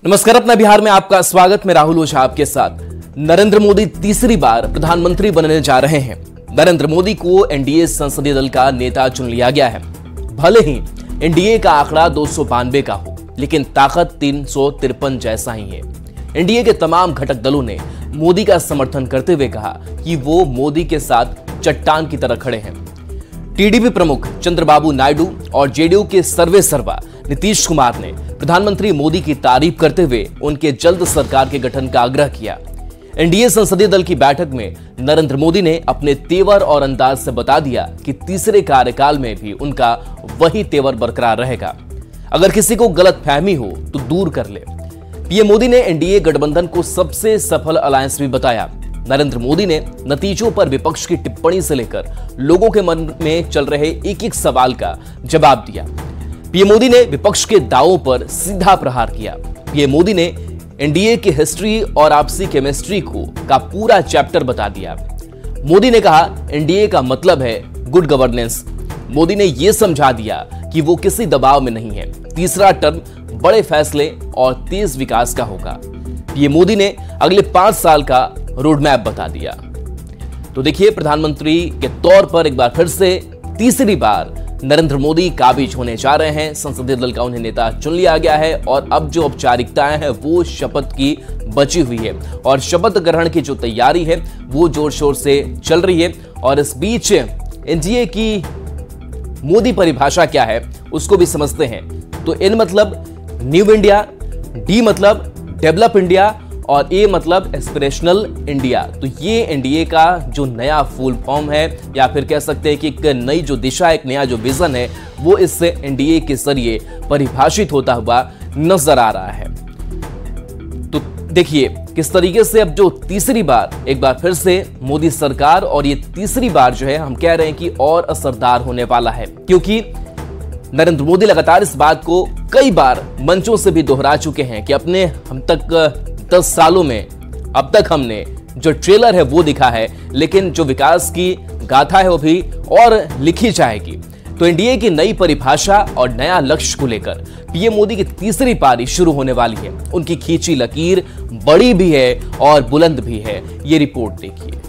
नमस्कार, अपना बिहार में आपका स्वागत। मैं राहुल ओझा आपके साथ। नरेंद्र मोदी तीसरी बार प्रधानमंत्री बनने जा रहे हैं। नरेंद्र मोदी को एनडीए संसदीय दल का नेता चुन लिया गया है। भले ही एनडीए का आंकड़ा 292 का हो, लेकिन ताकत 353 जैसा ही है। एनडीए के तमाम घटक दलों ने मोदी का समर्थन करते हुए कहा कि वो मोदी के साथ चट्टान की तरह खड़े हैं। टीडीपी प्रमुख चंद्रबाबू नायडू और जेडीयू के सर्वेसर्वा नीतीश कुमार ने प्रधानमंत्री मोदी की तारीफ करते हुए उनके जल्द सरकार के गठन का आग्रह किया। एनडीए संसदीय दल की बैठक में नरेंद्र मोदी ने अपने तेवर और अंदाज से बता दिया कि तीसरे कार्यकाल में भी उनका वही तेवर बरकरार रहेगा। अगर किसी को गलतफहमी हो तो दूर कर ले। पीएम मोदी ने एनडीए गठबंधन को सबसे सफल अलायंस भी बताया। नरेंद्र मोदी ने नतीजों पर विपक्ष की टिप्पणी से लेकर लोगों के मन में चल रहे एक एक सवाल का जवाब दिया। पीएम मोदी ने विपक्ष के दावों पर सीधा प्रहार किया। पीएम मोदी ने एनडीए की हिस्ट्री और आपसी केमिस्ट्री का पूरा चैप्टर बता दिया। मोदी ने कहा एनडीए का मतलब है गुड गवर्नेंस। मोदी ने यह समझा दिया कि वो किसी दबाव में नहीं है। तीसरा टर्म बड़े फैसले और तेज विकास का होगा। पीएम मोदी ने अगले 5 साल का रोड मैप बता दिया। तो देखिए, प्रधानमंत्री के तौर पर एक बार फिर से तीसरी बार नरेंद्र मोदी काबिज होने जा रहे हैं। संसदीय दल का उन्हें नेता चुन लिया गया है और अब जो औपचारिकताएं हैं वो शपथ की बची हुई है और शपथ ग्रहण की जो तैयारी है वो जोर शोर से चल रही है। और इस बीच एनडीए की मोदी परिभाषा क्या है उसको भी समझते हैं। तो एन मतलब न्यू इंडिया, डी मतलब डेवलप इंडिया और ए मतलब एस्पिरेशनल इंडिया। तो ये एनडीए का जो नया फुल फॉर्म है, या फिर कह सकते हैं कि एक नई जो दिशा, एक नया जो विजन है वो इससे एनडीए के जरिए परिभाषित होता हुआ नजर आ रहा है। तो देखिए किस तरीके से अब जो तीसरी बार एक बार फिर से मोदी सरकार, और ये तीसरी बार जो है हम कह रहे हैं कि और असरदार होने वाला है, क्योंकि नरेंद्र मोदी लगातार इस बात को कई बार मंचों से भी दोहरा चुके हैं कि अपने हम तक 10 सालों में अब तक हमने जो ट्रेलर है वो दिखा है, लेकिन जो विकास की गाथा है वो भी और लिखी जाएगी। तो एनडीए की नई परिभाषा और नया लक्ष्य को लेकर पीएम मोदी की तीसरी पारी शुरू होने वाली है। उनकी खींची लकीर बड़ी भी है और बुलंद भी है। ये रिपोर्ट देखिए।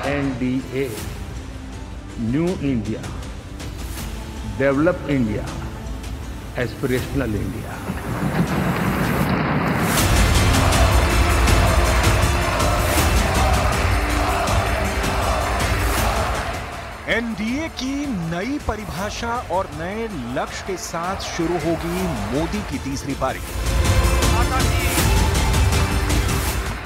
NDA, new India, develop India, aspirational India. NDA की नई परिभाषा और नए लक्ष्य के साथ शुरू होगी मोदी की तीसरी पारी।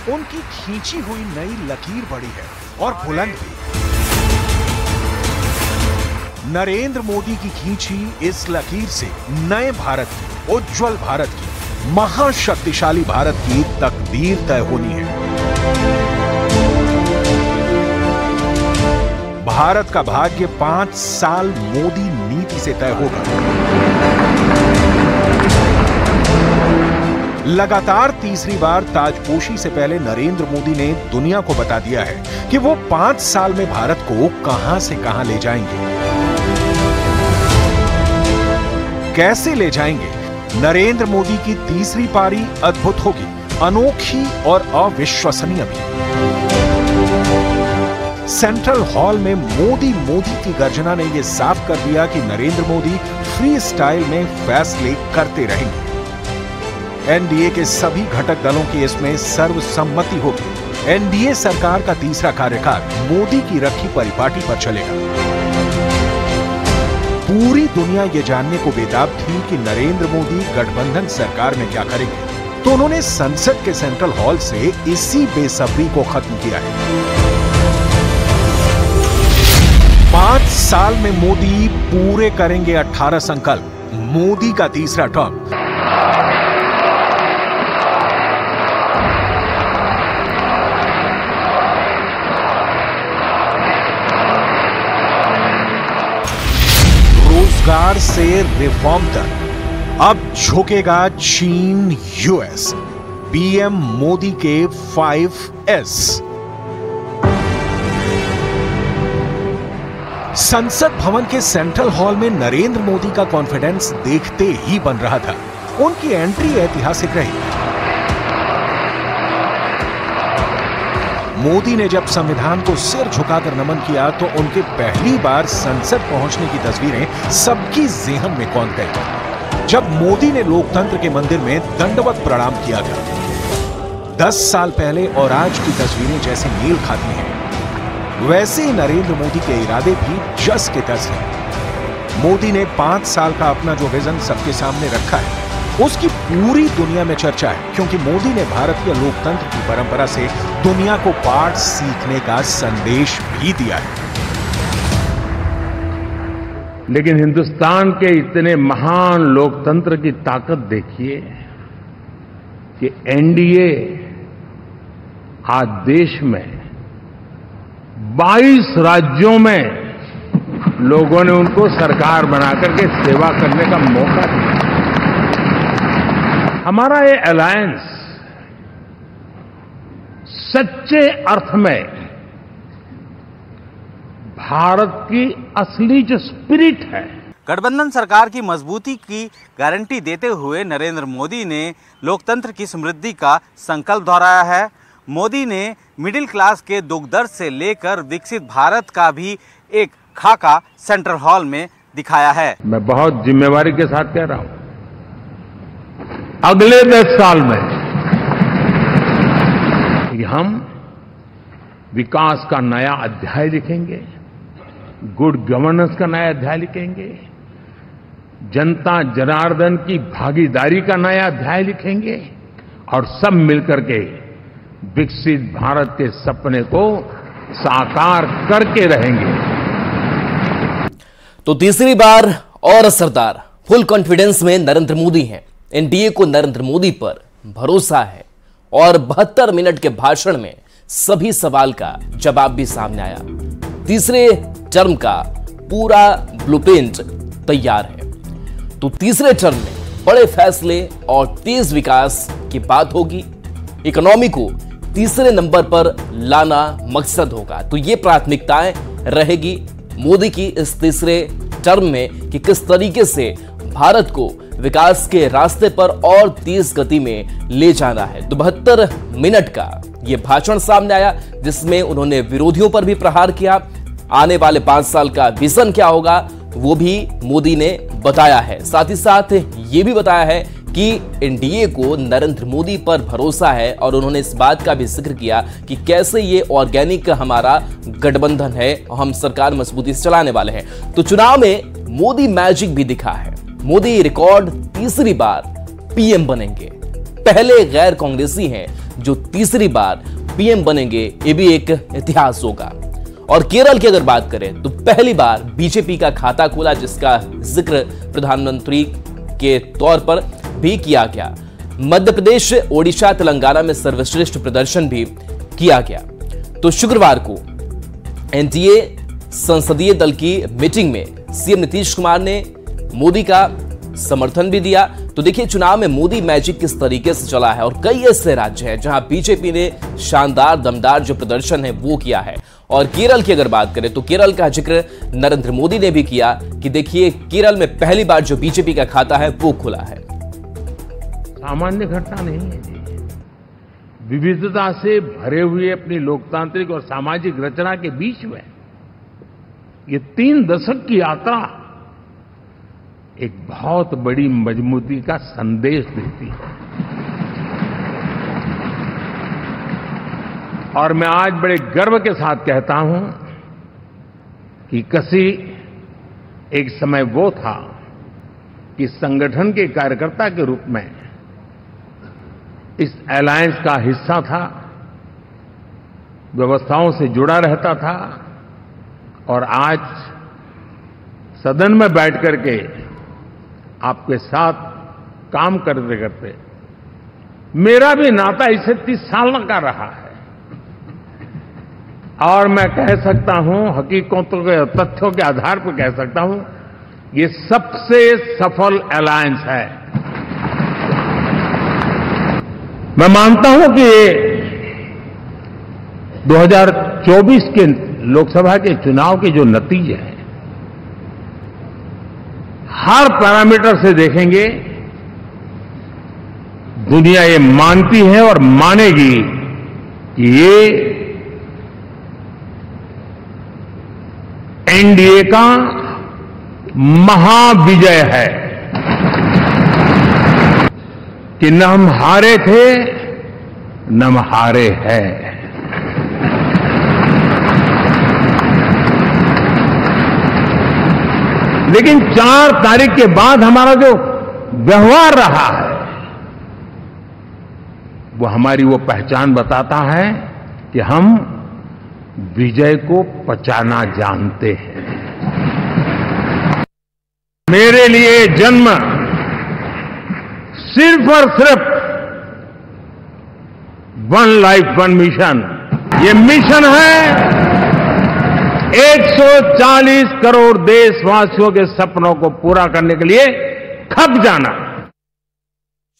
उनकी खींची हुई नई लकीर बड़ी है और बुलंद भी। नरेंद्र मोदी की खींची इस लकीर से नए भारत की, उज्जवल भारत की, महाशक्तिशाली भारत की तकदीर तय होनी है। भारत का भाग्य 5 साल मोदी नीति से तय होगा। लगातार तीसरी बार ताजपोशी से पहले नरेंद्र मोदी ने दुनिया को बता दिया है कि वो 5 साल में भारत को कहां से कहां ले जाएंगे, कैसे ले जाएंगे। नरेंद्र मोदी की तीसरी पारी अद्भुत होगी, अनोखी और अविश्वसनीय भी। सेंट्रल हॉल में मोदी मोदी की गर्जना ने यह साफ कर दिया कि नरेंद्र मोदी फ्री स्टाइल में फैसले करते रहेंगे। एनडीए के सभी घटक दलों की इसमें सर्वसम्मति होगी। एनडीए सरकार का तीसरा कार्यकाल मोदी की रखी परिपाटी पर चलेगा। पूरी दुनिया ये जानने को बेताब थी कि नरेंद्र मोदी गठबंधन सरकार में क्या करेंगे, तो उन्होंने संसद के सेंट्रल हॉल से इसी बेसब्री को खत्म किया है। 5 साल में मोदी पूरे करेंगे 18 संकल्प। मोदी का तीसरा टर्म। रोजगार से रिफॉर्म तक, अब झुकेगा चीन यूएस, पीएम मोदी के 5S। संसद भवन के सेंट्रल हॉल में नरेंद्र मोदी का कॉन्फिडेंस देखते ही बन रहा था। उनकी एंट्री ऐतिहासिक रही। मोदी ने जब संविधान को सिर झुकाकर नमन किया तो उनके पहली बार संसद पहुंचने की तस्वीरें सबकी जेहन में कौंध गई। जब मोदी ने लोकतंत्र के मंदिर में दंडवत प्रणाम किया था। 10 साल पहले और आज की तस्वीरें जैसे मेल खाती हैं, वैसे ही नरेंद्र मोदी के इरादे भी जस के तस हैं। मोदी ने 5 साल का अपना जो विजन सबके सामने रखा है, उसकी पूरी दुनिया में चर्चा है, क्योंकि मोदी ने भारतीय लोकतंत्र की परंपरा से दुनिया को पाठ सीखने का संदेश भी दिया है। लेकिन हिंदुस्तान के इतने महान लोकतंत्र की ताकत देखिए कि एनडीए आज देश में 22 राज्यों में लोगों ने उनको सरकार बनाकर के सेवा करने का मौका दिया। हमारा ये अलायंस सच्चे अर्थ में भारत की असली जो स्पिरिट है। गठबंधन सरकार की मजबूती की गारंटी देते हुए नरेंद्र मोदी ने लोकतंत्र की समृद्धि का संकल्प दोहराया है। मोदी ने मिडिल क्लास के दुख दर्द से लेकर विकसित भारत का भी एक खाका सेंट्रल हॉल में दिखाया है। मैं बहुत जिम्मेवारी के साथ कह रहा हूं, अगले 10 साल में हम विकास का नया अध्याय लिखेंगे, गुड गवर्नेंस का नया अध्याय लिखेंगे, जनता जनार्दन की भागीदारी का नया अध्याय लिखेंगे और सब मिलकर के विकसित भारत के सपने को साकार करके रहेंगे। तो तीसरी बार और असरदार फुल कॉन्फिडेंस में नरेंद्र मोदी हैं। एनडीए को नरेंद्र मोदी पर भरोसा है और 72 मिनट के भाषण में सभी सवाल का जवाब भी सामने आया। तीसरे टर्म का पूरा ब्लूप्रिंट तैयार है। तो तीसरे टर्म में बड़े फैसले और तेज विकास की बात होगी। इकोनॉमी को तीसरे नंबर पर लाना मकसद होगा। तो ये प्राथमिकताएं रहेगी मोदी की इस तीसरे टर्म में कि किस तरीके से भारत को विकास के रास्ते पर और तेज गति में ले जाना है। 72 मिनट का यह भाषण सामने आया जिसमें उन्होंने विरोधियों पर भी प्रहार किया। आने वाले 5 साल का विजन क्या होगा वो भी मोदी ने बताया है। साथ ही साथ ये भी बताया है कि एनडीए को नरेंद्र मोदी पर भरोसा है और उन्होंने इस बात का भी जिक्र किया कि कैसे ये ऑर्गेनिक हमारा गठबंधन है और हम सरकार मजबूती से चलाने वाले हैं। तो चुनाव में मोदी मैजिक भी दिखा है। मोदी रिकॉर्ड तीसरी बार पीएम बनेंगे। पहले गैर कांग्रेसी हैं जो तीसरी बार पीएम बनेंगे। ये भी एक इतिहास होगा। और केरल की अगर बात करें तो पहली बार बीजेपी का खाता खोला जिसका जिक्र प्रधानमंत्री के तौर पर भी किया गया। मध्य प्रदेश, ओडिशा, तेलंगाना में सर्वश्रेष्ठ प्रदर्शन भी किया गया। तो शुक्रवार को एनडीए संसदीय दल की मीटिंग में सीएम नीतीश कुमार ने मोदी का समर्थन भी दिया। तो देखिए चुनाव में मोदी मैजिक किस तरीके से चला है और कई ऐसे राज्य हैं जहां बीजेपी ने शानदार दमदार जो प्रदर्शन है वो किया है। और केरल की अगर बात करें तो केरल का जिक्र नरेंद्र मोदी ने भी किया कि देखिए केरल में पहली बार जो बीजेपी का खाता है वो खुला है। सामान्य घटना नहीं है जी। विविधता से भरे हुए अपनी लोकतांत्रिक और सामाजिक रचना के बीच में ये 3 दशक की यात्रा एक बहुत बड़ी मजबूती का संदेश देती है। और मैं आज बड़े गर्व के साथ कहता हूं कि किसी एक समय वो था कि संगठन के कार्यकर्ता के रूप में इस अलायंस का हिस्सा था, व्यवस्थाओं से जुड़ा रहता था और आज सदन में बैठ करके आपके साथ काम करते करते मेरा भी नाता इससे 30 साल का रहा है। और मैं कह सकता हूं, हकीकतों के तथ्यों के आधार पर कह सकता हूं, ये सबसे सफल अलायंस है। मैं मानता हूं कि 2024 के लोकसभा के चुनाव के जो नतीजे हैं, हर पैरामीटर से देखेंगे, दुनिया ये मानती है और मानेगी कि ये एनडीए का महाविजय है कि न हम हारे थे न हम हारे हैं। लेकिन 4 तारीख के बाद हमारा जो व्यवहार रहा है वो हमारी वो पहचान बताता है कि हम विजय को पचाना जानते हैं। मेरे लिए जन्म सिर्फ और सिर्फ वन लाइफ वन मिशन, ये मिशन है 140 करोड़ देशवासियों के सपनों को पूरा करने के लिए खप जाना।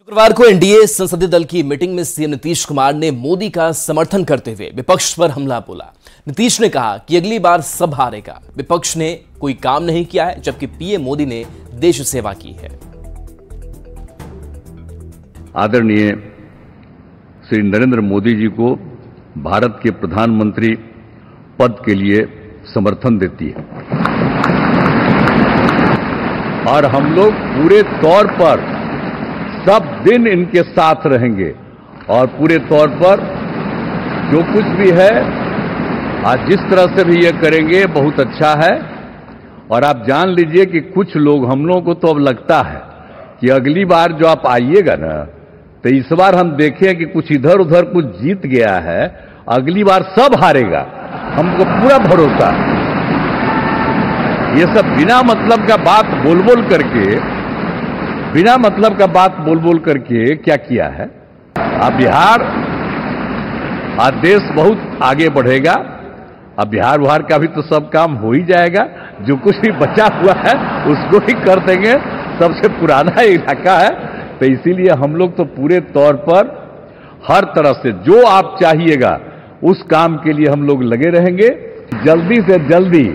शुक्रवार को एनडीए संसदीय दल की मीटिंग में सीएम नीतीश कुमार ने मोदी का समर्थन करते हुए विपक्ष पर हमला बोला। नीतीश ने कहा कि अगली बार सब हारेगा। विपक्ष ने कोई काम नहीं किया है, जबकि पीएम मोदी ने देश सेवा की है। आदरणीय श्री नरेंद्र मोदी जी को भारत के प्रधानमंत्री पद के लिए समर्थन देती है और हम लोग पूरे तौर पर सब दिन इनके साथ रहेंगे और पूरे तौर पर जो कुछ भी है आज जिस तरह से भी ये करेंगे बहुत अच्छा है। और आप जान लीजिए कि कुछ लोग, हम लोगों को तो अब लगता है कि अगली बार जो आप आइएगा ना, तो इस बार हम देखें कि कुछ इधर उधर कुछ जीत गया है, अगली बार सब हारेगा, हमको पूरा भरोसा। ये सब बिना मतलब का बात बोल बोल करके क्या किया है। अब बिहार, आज देश बहुत आगे बढ़ेगा। अब बिहार का भी तो सब काम हो ही जाएगा, जो कुछ भी बचा हुआ है उसको ही कर देंगे। सबसे पुराना इलाका है, तो इसीलिए हम लोग तो पूरे तौर पर हर तरह से जो आप चाहिएगा उस काम के लिए हम लोग लगे रहेंगे। जल्दी से जल्दी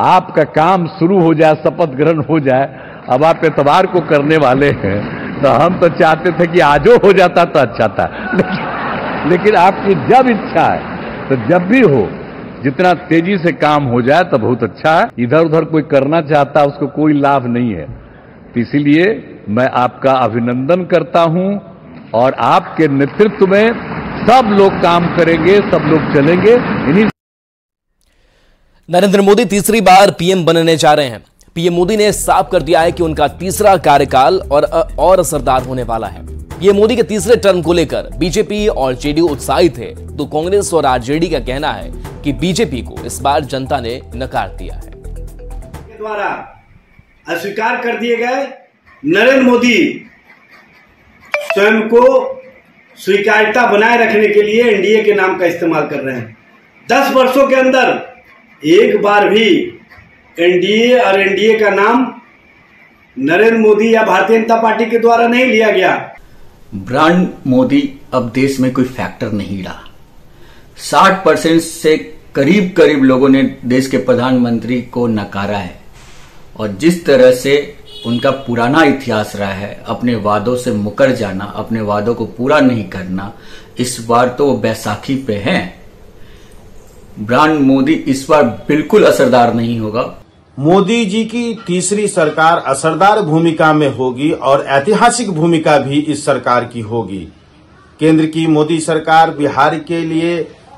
आपका काम शुरू हो जाए, शपथ ग्रहण हो जाए। अब आप एतवार को करने वाले हैं, तो हम तो चाहते थे कि आजो हो जाता तो अच्छा था, लेकिन आपकी जब इच्छा है तो जब भी हो, जितना तेजी से काम हो जाए तो बहुत अच्छा है। इधर उधर कोई करना चाहता है उसको कोई लाभ नहीं है। तो इसीलिए मैं आपका अभिनंदन करता हूं और आपके नेतृत्व में सब लोग काम करेंगे, सब लोग चलेंगे। नरेंद्र मोदी तीसरी बार पीएम बनने जा रहे हैं। पीएम मोदी ने साफ कर दिया है कि उनका तीसरा कार्यकाल और असरदार होने वाला है। पीएम मोदी के तीसरे टर्म को लेकर बीजेपी और जेडीयू उत्साहित है, तो कांग्रेस और आरजेडी का कहना है कि बीजेपी को इस बार जनता ने नकार दिया है। द्वारा अस्वीकार कर दिए गए नरेंद्र मोदी स्वयं को स्वीकार्यता बनाए रखने के लिए एनडीए के नाम का इस्तेमाल कर रहे हैं। 10 वर्षों के अंदर एक बार भी एनडीए और एनडीए का नाम नरेंद्र मोदी या भारतीय जनता पार्टी के द्वारा नहीं लिया गया। ब्रांड मोदी अब देश में कोई फैक्टर नहीं रहा। 60% से करीब लोगों ने देश के प्रधानमंत्री को नकारा है और जिस तरह से उनका पुराना इतिहास रहा है, अपने वादों से मुकर जाना, अपने वादों को पूरा नहीं करना, इस बार तो बैसाखी पे हैं। ब्रांड मोदी इस बार बिल्कुल असरदार नहीं होगा। मोदी जी की तीसरी सरकार असरदार भूमिका में होगी और ऐतिहासिक भूमिका भी इस सरकार की होगी। केंद्र की मोदी सरकार बिहार के लिए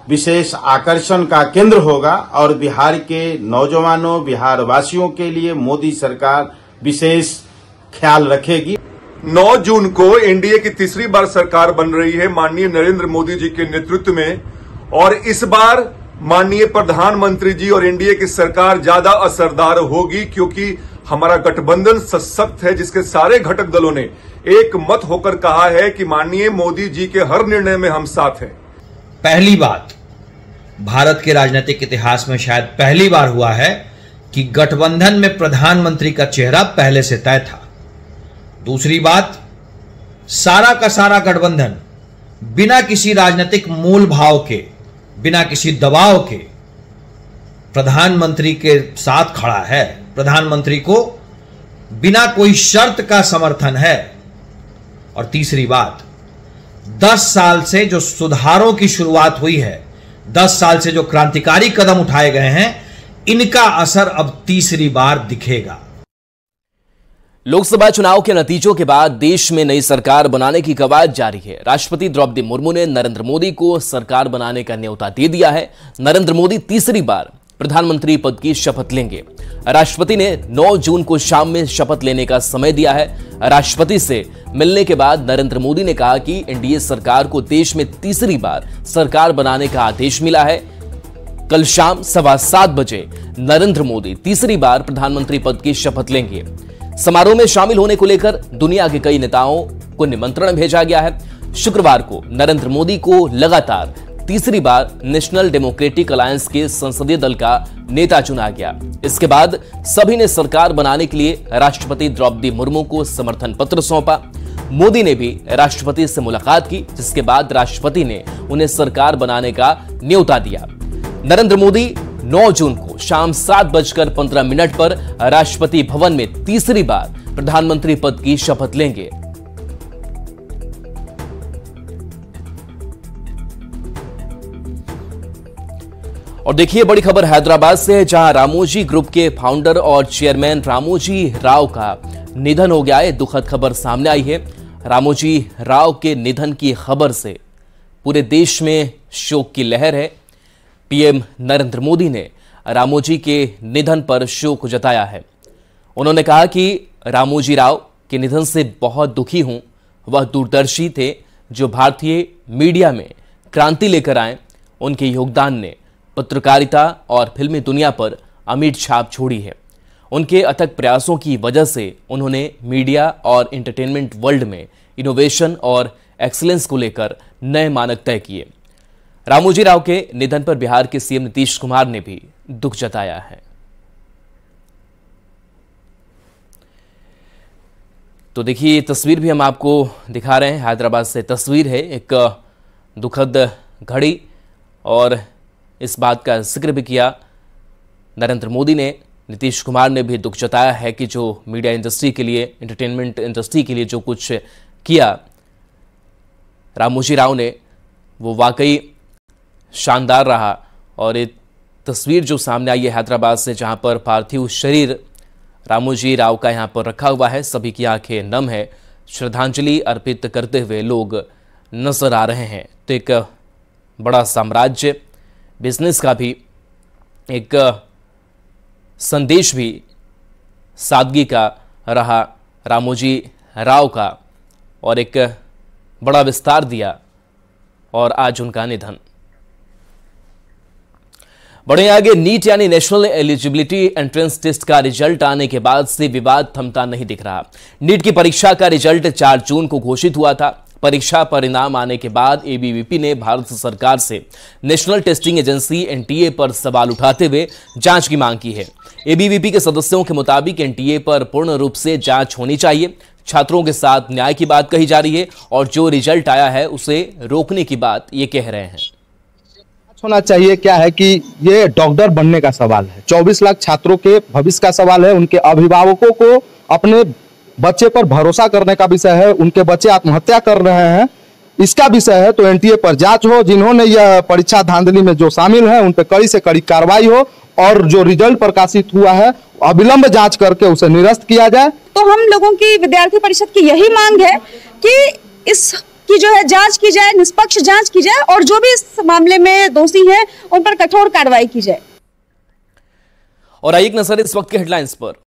विशेष आकर्षण का केंद्र होगा और बिहार के नौजवानों, बिहार वासियों के लिए मोदी सरकार विशेष ख्याल रखेगी। 9 जून को एनडीए की तीसरी बार सरकार बन रही है माननीय नरेंद्र मोदी जी के नेतृत्व में, और इस बार माननीय प्रधानमंत्री जी और एनडीए की सरकार ज्यादा असरदार होगी, क्योंकि हमारा गठबंधन सशक्त है, जिसके सारे घटक दलों ने एक मत होकर कहा है कि माननीय मोदी जी के हर निर्णय में हम साथ हैं। पहली बात भारत के राजनीतिक इतिहास में शायद पहली बार हुआ है कि गठबंधन में प्रधानमंत्री का चेहरा पहले से तय था। दूसरी बात, सारा का सारा गठबंधन बिना किसी राजनीतिक मूल भाव के, बिना किसी दबाव के प्रधानमंत्री के साथ खड़ा है। प्रधानमंत्री को बिना कोई शर्त का समर्थन है। और तीसरी बात, 10 साल से जो सुधारों की शुरुआत हुई है, 10 साल से जो क्रांतिकारी कदम उठाए गए हैं, इनका असर अब तीसरी बार दिखेगा। लोकसभा चुनाव के नतीजों के बाद देश में नई सरकार बनाने की कवायद जारी है। राष्ट्रपति द्रौपदी मुर्मू ने नरेंद्र मोदी को सरकार बनाने का न्योता दे दिया है। नरेंद्र मोदी तीसरी बार प्रधानमंत्री पद की शपथ लेंगे। राष्ट्रपति ने 9 जून को शाम में शपथ लेने का समय दिया है। राष्ट्रपति से मिलने के बाद नरेंद्र मोदी ने कहा कि एनडीए सरकार को देश में तीसरी बार सरकार बनाने का आदेश मिला है। कल शाम 7:15 बजे नरेंद्र मोदी तीसरी बार प्रधानमंत्री पद की शपथ लेंगे। समारोह में शामिल होने को लेकर दुनिया के कई नेताओं को निमंत्रण भेजा गया है। शुक्रवार को नरेंद्र मोदी को लगातार तीसरी बार नेशनल डेमोक्रेटिक अलायंस के संसदीय दल का नेता चुना गया। इसके बाद सभी ने सरकार बनाने के लिए राष्ट्रपति द्रौपदी मुर्मू को समर्थन पत्र सौंपा। मोदी ने भी राष्ट्रपति से मुलाकात की, जिसके बाद राष्ट्रपति ने उन्हें सरकार बनाने का न्योता दिया। नरेंद्र मोदी 9 जून को शाम 7:15 पर राष्ट्रपति भवन में तीसरी बार प्रधानमंत्री पद की शपथ लेंगे। और देखिए बड़ी खबर हैदराबाद से है, जहां रामोजी ग्रुप के फाउंडर और चेयरमैन रामोजी राव का निधन हो गया है। दुखद खबर सामने आई है। रामोजी राव के निधन की खबर से पूरे देश में शोक की लहर है। पीएम नरेंद्र मोदी ने रामोजी के निधन पर शोक जताया है। उन्होंने कहा कि रामोजी राव के निधन से बहुत दुखी हूं। वह दूरदर्शी थे जो भारतीय मीडिया में क्रांति लेकर आए। उनके योगदान ने पत्रकारिता और फिल्मी दुनिया पर अमिट छाप छोड़ी है। उनके अथक प्रयासों की वजह से उन्होंने मीडिया और एंटरटेनमेंट वर्ल्ड में इनोवेशन और एक्सीलेंस को लेकर नए मानक तय किए। रामोजी राव के निधन पर बिहार के सीएम नीतीश कुमार ने भी दुख जताया है। तो देखिए ये तस्वीर भी हम आपको दिखा रहे हैं। हैदराबाद से तस्वीर है, एक दुखद घड़ी, और इस बात का जिक्र भी किया नरेंद्र मोदी ने। नीतीश कुमार ने भी दुख जताया है कि जो मीडिया इंडस्ट्री के लिए, एंटरटेनमेंट इंडस्ट्री के लिए जो कुछ किया रामोजी राव ने, वो वाकई शानदार रहा। और ये तस्वीर जो सामने आई है हैदराबाद से, जहां पर पार्थिव शरीर रामोजी राव का यहां पर रखा हुआ है, सभी की आंखें नम है। श्रद्धांजलि अर्पित करते हुए लोग नजर आ रहे हैं। तो एक बड़ा साम्राज्य, बिजनेस का भी एक संदेश भी सादगी का रहा रामोजी राव का, और एक बड़ा विस्तार दिया, और आज उनका निधन। बढ़े आगे, नीट यानी नेशनल एलिजिबिलिटी एंट्रेंस टेस्ट का रिजल्ट आने के बाद से विवाद थमता नहीं दिख रहा। नीट की परीक्षा का रिजल्ट 4 जून को घोषित हुआ था। परीक्षा परिणाम आने के बाद एबीवीपी ने भारत सरकार से नेशनल टेस्टिंग एजेंसी एनटीए पर सवाल उठाते हुए जांच की मांग की है। एबीवीपी के सदस्यों के मुताबिक एनटीए पर पूर्ण रूप से जांच होनी चाहिए। छात्रों के साथ न्याय की बात कही जा रही है, और जो रिजल्ट आया है उसे रोकने की बात ये कह रहे हैं। होना चाहिए क्या है कि ये डॉक्टर बनने का सवाल है। 24 लाख छात्रों के भविष्य का सवाल है। उनके अभिभावकों को अपने बच्चे पर भरोसा करने का विषय है। उनके बच्चे आत्महत्या कर रहे हैं, इसका विषय है। तो एनटीए पर जांच हो। जिन्होंने यह परीक्षा धांधली में जो शामिल है उन पर कड़ी से कड़ी कार्रवाई हो, और जो रिजल्ट प्रकाशित हुआ है अविलंब जांच करके उसे निरस्त किया जाए। तो हम लोगों की विद्यार्थी परिषद की यही मांग है कि इस की जो है जांच की जाए, निष्पक्ष जांच की जाए, और जो भी इस मामले में दोषी हैं उन पर कठोर कार्रवाई की जाए। और एक नजर इस वक्त के हेडलाइंस पर।